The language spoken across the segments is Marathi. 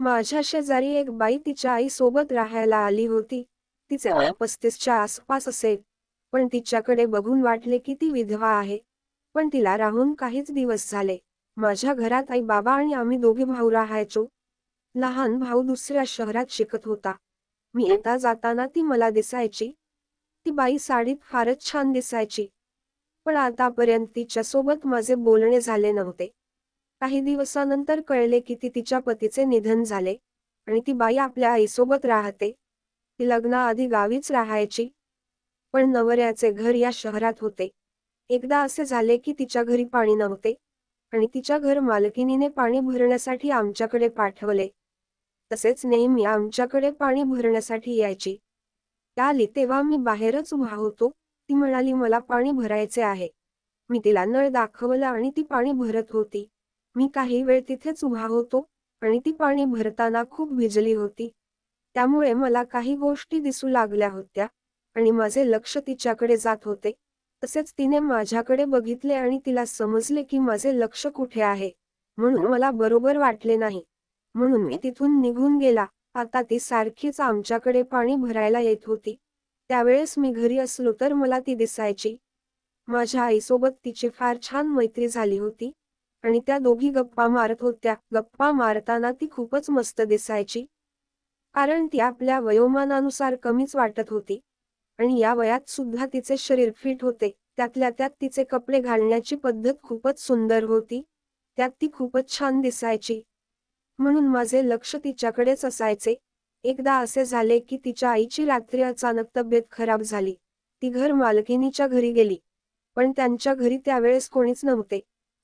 माझ्या शेजारी एक बाई तिच्या आईसोबत राहायला आली होती. तिचे वय 35च्या आसपास असेल, पण तिच्याकडे बघून वाटले की ती विधवा आहे. पण तिला राहून काहीच दिवस झाले. माझ्या घरात आई बाबा आणि आम्ही दोघे भाऊ राहायचो. लहान भाऊ दुसऱ्या शहरात शिकत होता. मी येता जाताना ती मला दिसायची. ती बाई साडीत फारच छान दिसायची. पण आतापर्यंत तिच्यासोबत माझे बोलणे झाले नव्हते. काही दिवसानंतर कळले की तिच्या पतीचे निधन झाले आणि ती बाई आपल्या आईसोबत राहते. ती लग्नाआधी गावीच राहायची, पण नवऱ्याचे घर या शहरात होते. एकदा असे झाले की तिच्या घरी पाणी नव्हते आणि तिच्या घर मालकिनीने पाणी भरण्यासाठी आमच्याकडे पाठवले. तसेच नेहमी आमच्याकडे पाणी भरण्यासाठी यायची. त्या आली तेव्हा मी बाहेरच उभा होतो. ती म्हणाली मला पाणी भरायचे आहे. मी तिला नळ दाखवला आणि ती पाणी भरत होती. मी काही वेळ तिथेच उभा होतो आणि ती पाणी भरताना खूप भिजली होती. त्यामुळे मला काही गोष्टी दिसू लागल्या होत्या आणि माझे लक्ष तिच्याकडे जात होते. तसेच तिने माझ्याकडे बघितले आणि तिला समजले की माझे लक्ष कुठे आहे. म्हणून मला बरोबर वाटले नाही. म्हणून मी तिथून निघून गेला. आता ती सारखीच आमच्याकडे पाणी भरायला येत होती. त्यावेळेस मी घरी असलो तर मला ती दिसायची. माझ्या आईसोबत तिची फार छान मैत्री झाली होती आणि त्या दोघी गप्पा मारत होत्या. गप्पा मारताना ती खूपच मस्त दिसायची. कारण ती आपल्या वयोमानानुसार कमीच वाटत होती आणि या वयात सुद्धा तिचे शरीर फिट होते. त्यातल्या त्यात तिचे कपडे घालण्याची पद्धत खूपच सुंदर होती. त्यात ती खूपच छान दिसायची. म्हणून माझे लक्ष तिच्याकडेच असायचे. एकदा असे झाले की तिच्या आईची रात्री अचानक तब्येत खराब झाली. ती घर मालकिनीच्या घरी गेली. पण त्यांच्या घरी त्यावेळेस कोणीच नव्हते.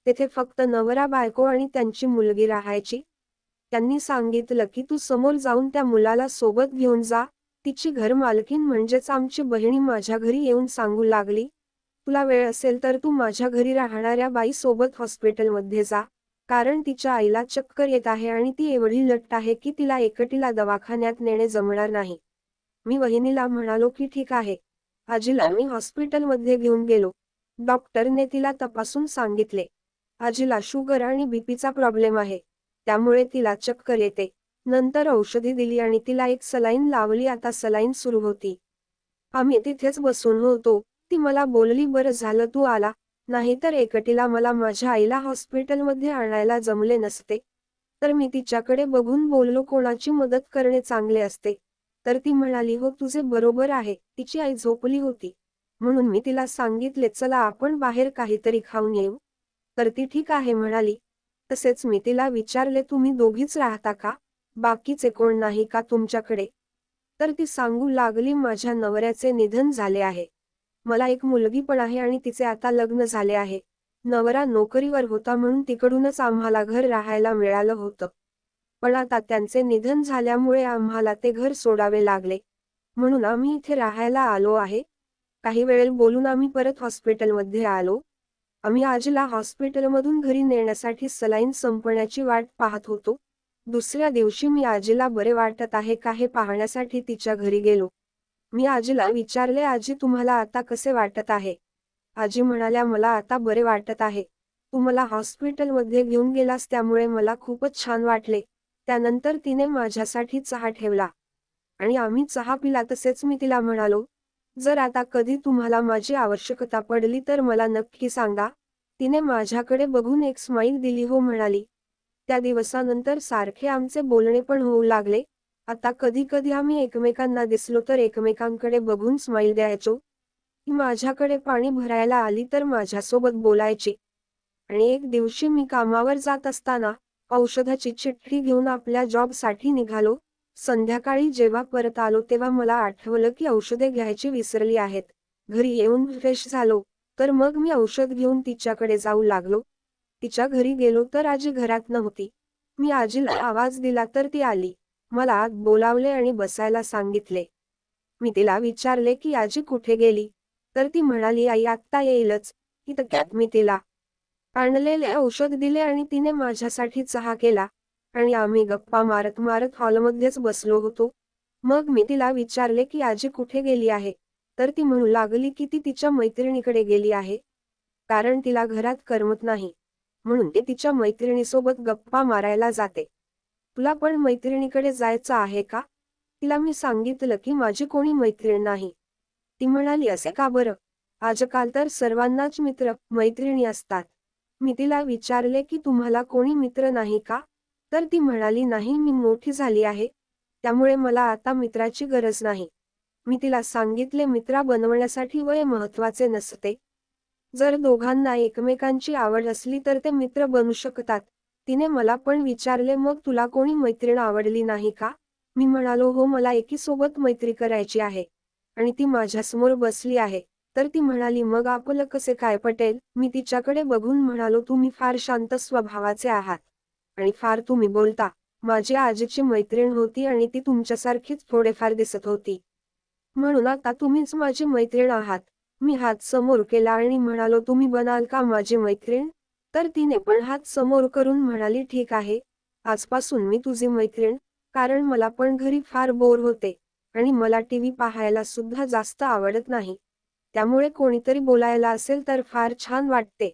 तेथे फक्त नवरा बायको आणि त्यांची मुलगी राहायची. त्यांनी सांगितलं की तू समोर जाऊन त्या मुलाला सोबत घेऊन जा. तिची घर मालकीण म्हणजेच आमची बहिणी माझ्या घरी येऊन सांगू लागली, तुला वेळ असेल तर तू माझ्या घरी राहणाऱ्या बाई सोबत हॉस्पिटलमध्ये जा. कारण तिच्या आईला चक्कर येत आहे आणि ती एवढी लठ्ठ आहे की तिला एकटीला दवाखान्यात नेणे जमणार नाही. मी वहिनीला म्हणालो की ठीक आहे. आजीला मी हॉस्पिटलमध्ये घेऊन गेलो. डॉक्टरने तिला तपासून सांगितले. आजीला शुगर आणि बीपीचा प्रॉब्लेम आहे. त्यामुळे तिला चक्कर येते. नंतर औषधी दिली आणि तिला एक सलाईन लावली. आता सलाईन सुरू होती. आम्ही तिथेच बसून होतो. ती मला बोलली बरं झालं तू आला, नाहीतर एकटीला मला माझ्या आईला हॉस्पिटलमध्ये आणायला जमले नसते. तर मी तिच्याकडे बघून बोललो कोणाची मदत करणे चांगले असते. तर ती म्हणाली हो तुझे बरोबर आहे. तिची आई झोपली होती. म्हणून मी तिला सांगितले चला आपण बाहेर काहीतरी खाऊन येऊ. तर ती ठीक आहे म्हणाली. तसेच मी तिला विचारले तुम्ही दोघीच राहता का? बाकीचे कोण नाही का तुमच्याकडे? तर ती सांगू लागली माझ्या नवऱ्याचे निधन झाले आहे. मला एक मुलगी पण आहे आणि तिचे आता लग्न झाले आहे. नवरा नोकरीवर होता म्हणून तिकडूनच आम्हाला घर राहायला मिळालं होतं. पण आता त्यांचे निधन झाल्यामुळे आम्हाला ते घर सोडावे लागले. म्हणून आम्ही इथे राहायला आलो आहे. काही वेळ बोलून आम्ही परत हॉस्पिटलमध्ये आलो. आम्ही आजीला हॉस्पिटलमधून घरी नेण्यासाठी सलाईन संपण्याची वाट पाहत होतो. दुसऱ्या दिवशी मी आजीला बरे वाटत आहे का हे पाहण्यासाठी तिच्या घरी गेलो. मी आजीला विचारले आजी तुम्हाला आता कसे वाटत आहे? आजी म्हणाल्या मला आता बरे वाटत आहे. तू मला हॉस्पिटलमध्ये घेऊन गेलास त्यामुळे मला खूपच छान वाटले. त्यानंतर तिने माझ्यासाठी चहा ठेवला आणि आम्ही चहा पिला. तसेच मी तिला म्हणालो, जर आता कधी तुम्हाला माझी आवश्यकता पडली तर मला नक्की सांगा. तिने माझ्याकडे बघून एक स्माईल दिली हो म्हणाली. त्या दिवसानंतर सारखे आमचे बोलणे पण होऊ लागले. आता कधी कधी आम्ही एकमेकांना दिसलो तर एकमेकांकडे बघून स्माईल द्यायचो. ती माझ्याकडे पाणी भरायला आली तर माझ्यासोबत बोलायची. आणि एक दिवशी मी कामावर जात असताना औषधाची चिठ्ठी घेऊन आपल्या जॉबसाठी निघालो. संध्याकाळी जेव्हा परत आलो तेव्हा मला आठवलं की औषधे घ्यायची विसरली आहेत. घरी येऊन फ्रेश झालो तर मग मी औषध घेऊन तिच्याकडे जाऊ लागलो. तिच्या घरी गेलो तर आजी घरात नव्हती. मी आजीला आवाज दिला तर ती आली. मला आत बोलावले आणि बसायला सांगितले. मी तिला विचारले की आजी कुठे गेली? तर ती म्हणाली आई आत्ता येईलच. इतक्यात मी तिला आणलेले औषध दिले आणि तिने माझ्यासाठी चहा केला आणि आम्ही गप्पा मारत मारत हॉलमध्येच बसलो होतो. मग मी तिला विचारले की आजी कुठे गेली आहे? तर ती म्हणू लागली की ती तिच्या मैत्रिणीकडे गेली आहे. कारण तिला घरात करमत नाही. म्हणून ती तिच्या मैत्रिणीसोबत गप्पा मारायला जाते. तुला पण मैत्रिणीकडे जायचं आहे का? तिला मी सांगितलं की माझी कोणी मैत्रीण नाही. ती म्हणाली असे का बरं? आजकाल तर सर्वांनाच मित्र मैत्रिणी असतात. मी तिला विचारले की तुम्हाला कोणी मित्र नाही का? तर ती म्हणाली नाही, मी मोठी झाली आहे, त्यामुळे मला आता मित्राची गरज नाही. मी तिला सांगितले मित्र बनवण्यासाठी वय महत्वाचे नसते. जर दोघांना एकमेकांची आवड असली तर ते मित्र बनू शकतात. तिने मला पण विचारले मग तुला कोणी मैत्रीण आवडली नाही का? मी म्हणालो हो, मला एकीसोबत मैत्री करायची आहे आणि ती माझ्यासमोर बसली आहे. तर ती म्हणाली मग आपलं कसे काय पटेल? मी तिच्याकडे बघून म्हणालो तुम्ही फार शांत स्वभावाचे आहात आणि फार तुम्ही बोलता. माझी आजीची मैत्रीण होती आणि ती तुमच्यासारखीच थोडेफार दिसत होती. म्हणून आता तुम्हीच माझी मैत्रीण आहात. मी हात समोर केला आणि म्हणालो तुम्ही बनाल का माझी मैत्रीण? तर तिने पण हात समोर करून म्हणाली ठीक आहे, आजपासून मी तुझी मैत्रीण. कारण मला पण घरी फार बोर होते आणि मला टीव्ही पाहायला सुद्धा जास्त आवडत नाही. त्यामुळे कोणीतरी बोलायला असेल तर फार छान वाटते.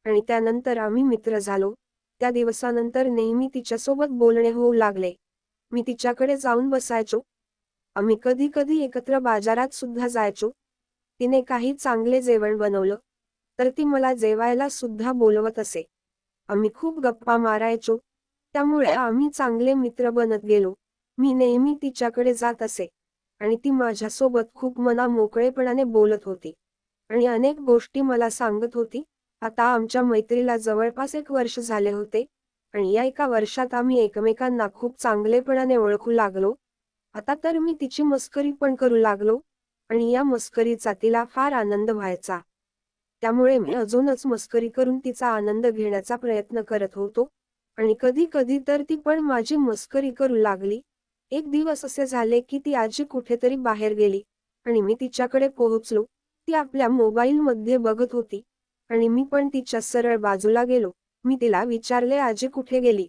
आणि त्यानंतर आम्ही मित्र झालो. त्या दिवसानंतर नेहमी तिच्यासोबत बोलणे होऊ लागले. मी तिच्याकडे जाऊन बसायचो. आम्ही कधी कधी एकत्र बाजारात सुद्धा जायचो. तिने काही चांगले जेवण बनवलं तर ती मला जेवायला सुद्धा बोलवत असे. आम्ही खूप गप्पा मारायचो. त्यामुळे आम्ही चांगले मित्र बनत गेलो. मी नेहमी तिच्याकडे जात असे आणि ती माझ्यासोबत खूप मोकळेपणाने बोलत होती आणि अनेक गोष्टी मला सांगत होती. आता आमच्या मैत्रीला जवळपास 1 वर्ष झाले होते आणि या 1 वर्षात आम्ही एकमेकांना खूप चांगलेपणाने ओळखू लागलो. आता तर मी तिची मस्करी पण करू लागलो आणि या मस्करीचा तिला फार आनंद व्हायचा. त्यामुळे मी अजूनच मस्करी करून तिचा आनंद घेण्याचा प्रयत्न करत होतो आणि कधी कधी तर ती पण माझी मस्करी करू लागली. एक दिवस असे झाले की ती आजी कुठेतरी बाहेर गेली आणि मी तिच्याकडे पोहोचलो. ती आपल्या मोबाईल मध्ये बघत होती आणि मी पण तिच्या सरळ बाजूला गेलो. मी तिला विचारले आजी कुठे गेली?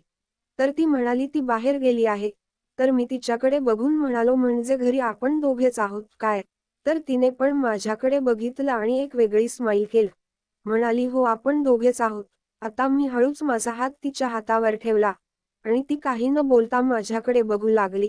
तर ती म्हणाली ती बाहेर गेली आहे. तर मी तिच्याकडे बघून म्हणालो म्हणजे घरी आपण दोघेच आहोत काय? तर तिने पण माझ्याकडे बघितलं आणि एक वेगळी स्माईल केली. म्हणाली हो, आपण दोघेच आहोत. आता मी हळूच माझा हात तिच्या हातावर ठेवला आणि ती काही न बोलता माझ्याकडे बघू लागली.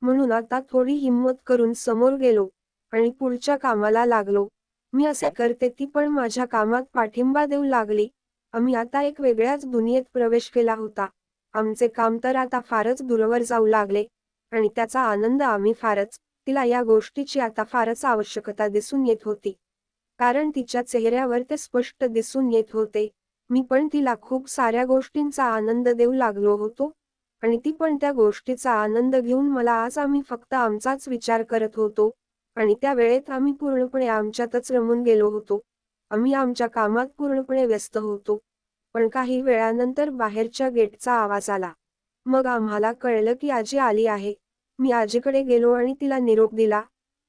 म्हणून आता थोडी हिंमत करून समोर गेलो आणि पुढच्या कामाला लागलो. मी असे करते ती पण माझ्या कामात पाठिंबा देऊ लागली. आम्ही आता एक वेगळ्याच दुनियेत प्रवेश केला होता. आमचे काम तर आता फारच दूरवर जाऊ लागले आणि त्याचा आनंद आम्ही फारच. तिला या गोष्टीची आता फारच आवश्यकता दिसून येत होती. कारण तिच्या चेहऱ्यावर ते स्पष्ट दिसून येत होते. मी पण तिला खूप साऱ्या गोष्टींचा आनंद देऊ लागलो होतो आणि ती पण त्या गोष्टीचा आनंद घेऊन मला. आज आम्ही फक्त आमचाच विचार करत होतो आणि त्या वेळेत आम्ही पूर्णपणे आमच्यातच रमून गेलो होतो. आम्ही आमच्या कामात पूर्णपणे व्यस्त होतो. पण काही वेळानंतर बाहेरच्या गेटचा आवाज आला. मग आम्हाला कळलं की आजी आली आहे. मी आजीकडे गेलो आणि तिला निरोप दिला.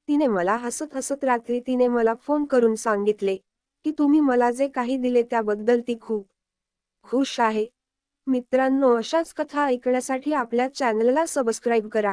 तिने मला हसत हसत रात्री तिने मला फोन करून सांगितले की तुम्ही मला जे काही दिले त्याबद्दल ती खूप खुश आहे. मित्रांनो, अशाच कथा ऐकण्यासाठी आपल्या चॅनलला सबस्क्राईब करा.